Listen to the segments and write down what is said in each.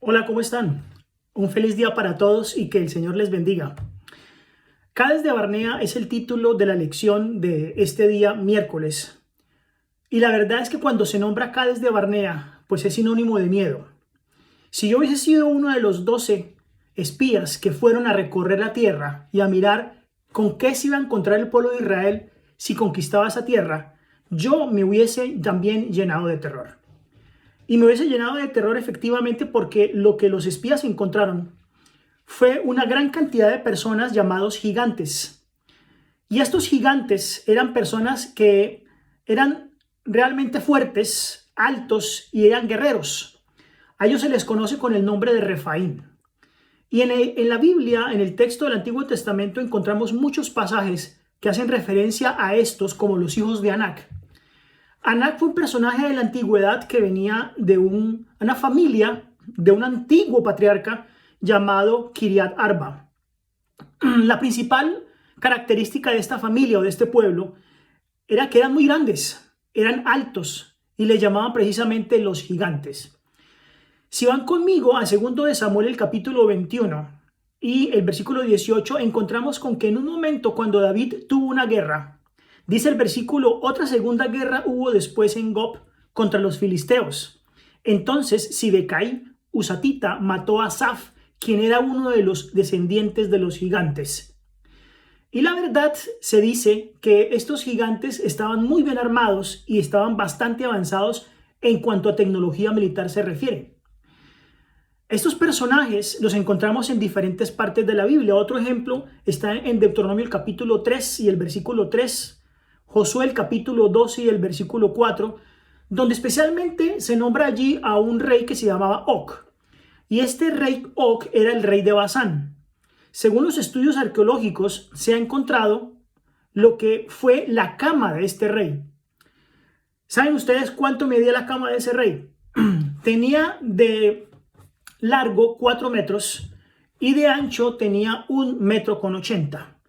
Hola, ¿cómo están? Un feliz día para todos y que el Señor les bendiga. Cades de Barnea es el título de la lección de este día miércoles. Y la verdad es que cuando se nombra Cades de Barnea, pues es sinónimo de miedo. Si yo hubiese sido uno de los 12 espías que fueron a recorrer la tierra y a mirar con qué se iba a encontrar el pueblo de Israel si conquistaba esa tierra, yo me hubiese también llenado de terror. Y me hubiese llenado de terror efectivamente porque lo que los espías encontraron fue una gran cantidad de personas llamados gigantes. Y estos gigantes eran personas que eran realmente fuertes, altos y eran guerreros. A ellos se les conoce con el nombre de Refaín. Y en la Biblia, en el texto del Antiguo Testamento, encontramos muchos pasajes que hacen referencia a estos como los hijos de Anac. Anac fue un personaje de la antigüedad que venía de una familia, de un antiguo patriarca llamado Kiriat Arba. La principal característica de esta familia o de este pueblo era que eran muy grandes, eran altos y le llamaban precisamente los gigantes. Si van conmigo a 2 de Samuel, el capítulo 21 y el versículo 18, encontramos con que en un momento cuando David tuvo una guerra, dice el versículo, otra segunda guerra hubo después en Gob contra los filisteos. Entonces Sibecai, Usatita, mató a Asaf, quien era uno de los descendientes de los gigantes. Y la verdad se dice que estos gigantes estaban muy bien armados y estaban bastante avanzados en cuanto a tecnología militar se refiere. Estos personajes los encontramos en diferentes partes de la Biblia. Otro ejemplo está en Deuteronomio el capítulo 3 y el versículo 3, Josué el capítulo 12 y el versículo 4, donde especialmente se nombra allí a un rey que se llamaba Og. Y este rey Og era el rey de Basán. Según los estudios arqueológicos, se ha encontrado lo que fue la cama de este rey. ¿Saben ustedes cuánto medía la cama de ese rey? Tenía de largo 4 metros y de ancho tenía 1,80 m.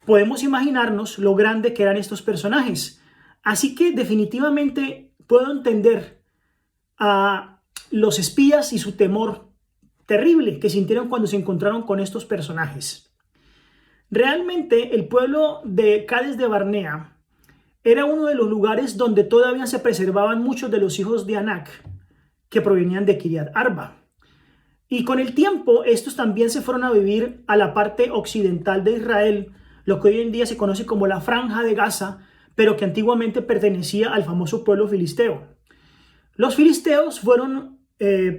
Podemos imaginarnos lo grande que eran estos personajes. Así que definitivamente puedo entender a los espías y su temor terrible que sintieron cuando se encontraron con estos personajes. Realmente el pueblo de Cades de Barnea era uno de los lugares donde todavía se preservaban muchos de los hijos de Anac que provenían de Kiriat Arba. Y con el tiempo estos también se fueron a vivir a la parte occidental de Israel, lo que hoy en día se conoce como la Franja de Gaza, pero que antiguamente pertenecía al famoso pueblo filisteo. Los filisteos fueron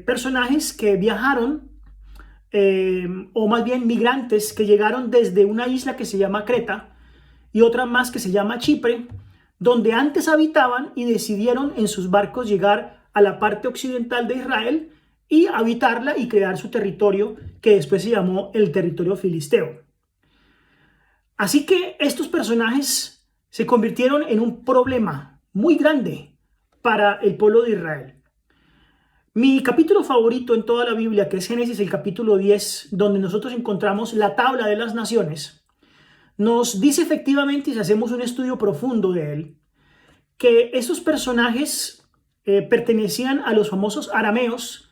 personajes que viajaron, o más bien migrantes que llegaron desde una isla que se llama Creta y otra más que se llama Chipre, donde antes habitaban y decidieron en sus barcos llegar a la parte occidental de Israel y habitarla y crear su territorio que después se llamó el territorio filisteo. Así que estos personajes se convirtieron en un problema muy grande para el pueblo de Israel. Mi capítulo favorito en toda la Biblia, que es Génesis, el capítulo 10, donde nosotros encontramos la tabla de las naciones, nos dice efectivamente, y si hacemos un estudio profundo de él, que esos personajes pertenecían a los famosos arameos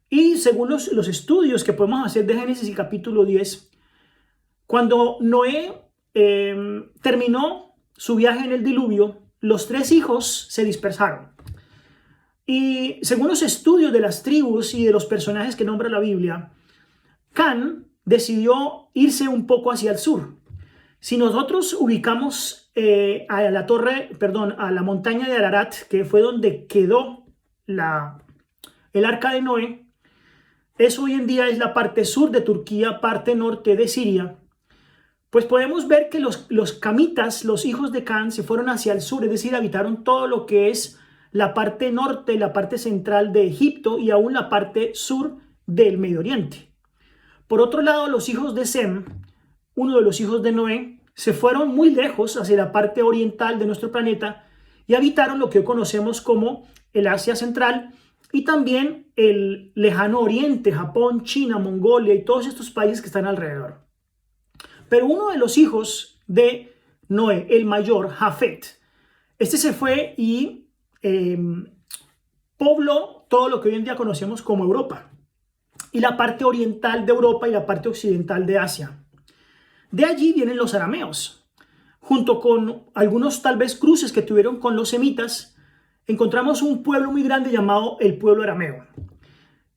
y según los estudios que podemos hacer de Génesis, el capítulo 10, cuando Noé terminó su viaje en el diluvio, los 3 hijos se dispersaron. Y según los estudios de las tribus y de los personajes que nombra la Biblia, Can decidió irse un poco hacia el sur. Si nosotros ubicamos a la montaña de Ararat, que fue donde quedó el arca de Noé, eso hoy en día es la parte sur de Turquía, parte norte de Siria, pues podemos ver que los camitas, los hijos de Can, se fueron hacia el sur, es decir, habitaron todo lo que es la parte norte, la parte central de Egipto y aún la parte sur del Medio Oriente. Por otro lado, los hijos de Sem, uno de los hijos de Noé, se fueron muy lejos hacia la parte oriental de nuestro planeta y habitaron lo que hoy conocemos como el Asia Central y también el lejano oriente, Japón, China, Mongolia y todos estos países que están alrededor. Pero uno de los hijos de Noé, el mayor, Jafet, este se fue y pobló todo lo que hoy en día conocemos como Europa. y la parte oriental de Europa y la parte occidental de Asia. De allí vienen los arameos. Junto con algunos tal vez cruces que tuvieron con los semitas, encontramos un pueblo muy grande llamado el pueblo arameo.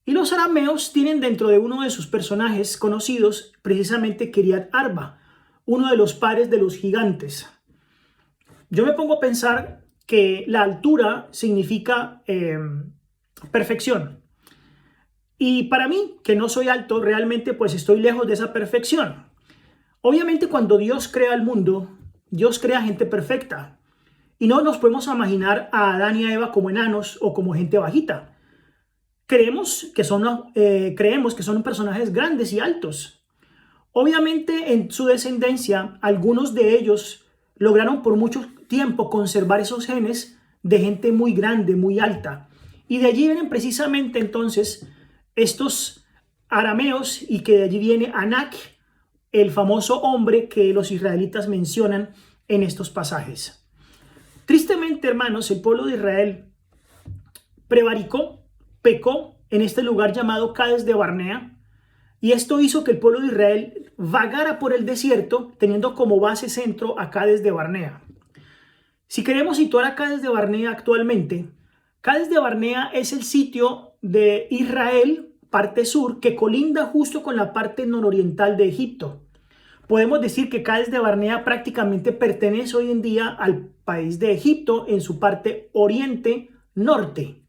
Y los arameos tienen dentro de uno de sus personajes conocidos precisamente Kiriat Arba, uno de los padres de los gigantes. Yo me pongo a pensar que la altura significa perfección. Y para mí, que no soy alto, realmente pues estoy lejos de esa perfección. Obviamente cuando Dios crea el mundo, Dios crea gente perfecta. Y no nos podemos imaginar a Adán y a Eva como enanos o como gente bajita. Creemos que son personajes grandes y altos. Obviamente en su descendencia, algunos de ellos lograron por mucho tiempo conservar esos genes de gente muy grande, muy alta. Y de allí vienen precisamente entonces estos arameos y que de allí viene Anak, el famoso hombre que los israelitas mencionan en estos pasajes. Tristemente, hermanos, el pueblo de Israel prevaricó, pecó en este lugar llamado Cades de Barnea, y esto hizo que el pueblo de Israel vagara por el desierto, teniendo como base centro a Cades de Barnea. Si queremos situar a Cades de Barnea actualmente, Cades de Barnea es el sitio de Israel, parte sur, que colinda justo con la parte nororiental de Egipto. Podemos decir que Cades de Barnea prácticamente pertenece hoy en día al país de Egipto en su parte oriente-norte,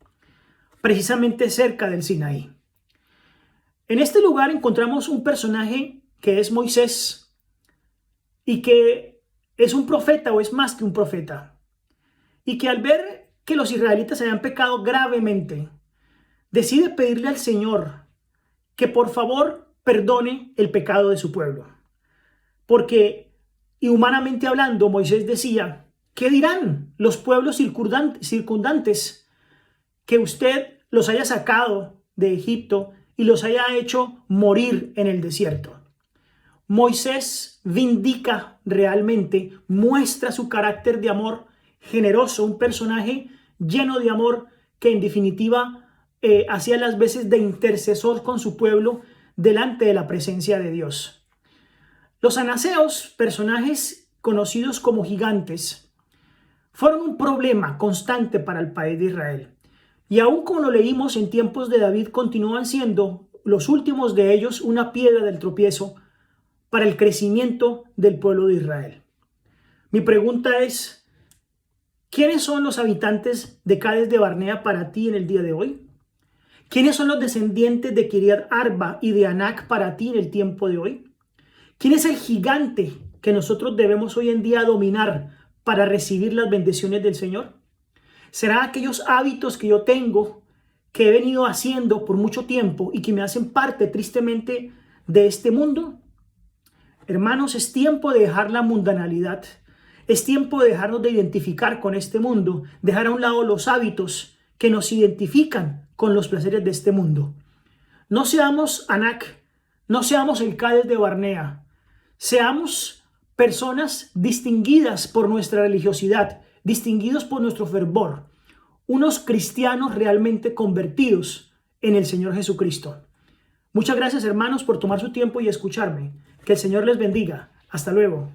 precisamente cerca del Sinaí. En este lugar encontramos un personaje que es Moisés y que es un profeta o es más que un profeta. Y que al ver que los israelitas habían pecado gravemente, decide pedirle al Señor que por favor perdone el pecado de su pueblo. Porque, y humanamente hablando, Moisés decía, ¿qué dirán los pueblos circundantes que usted los haya sacado de Egipto y los haya hecho morir en el desierto? Moisés vindica realmente, muestra su carácter de amor generoso, un personaje lleno de amor que en definitiva hacía las veces de intercesor con su pueblo delante de la presencia de Dios. Los anaseos, personajes conocidos como gigantes, fueron un problema constante para el país de Israel. Y aún como lo leímos en tiempos de David, continúan siendo los últimos de ellos una piedra del tropiezo para el crecimiento del pueblo de Israel. Mi pregunta es, ¿quiénes son los habitantes de Cades de Barnea para ti en el día de hoy? ¿Quiénes son los descendientes de Kiriat Arba y de Anak para ti en el tiempo de hoy? ¿Quién es el gigante que nosotros debemos hoy en día dominar para recibir las bendiciones del Señor? ¿Será aquellos hábitos que yo tengo, que he venido haciendo por mucho tiempo y que me hacen parte tristemente de este mundo? Hermanos, es tiempo de dejar la mundanalidad. Es tiempo de dejarnos de identificar con este mundo, dejar a un lado los hábitos que nos identifican con los placeres de este mundo. No seamos Anak, no seamos el Cades de Barnea. Seamos personas distinguidas por nuestra religiosidad, distinguidos por nuestro fervor, unos cristianos realmente convertidos en el Señor Jesucristo. Muchas gracias, hermanos, por tomar su tiempo y escucharme. Que el Señor les bendiga. Hasta luego.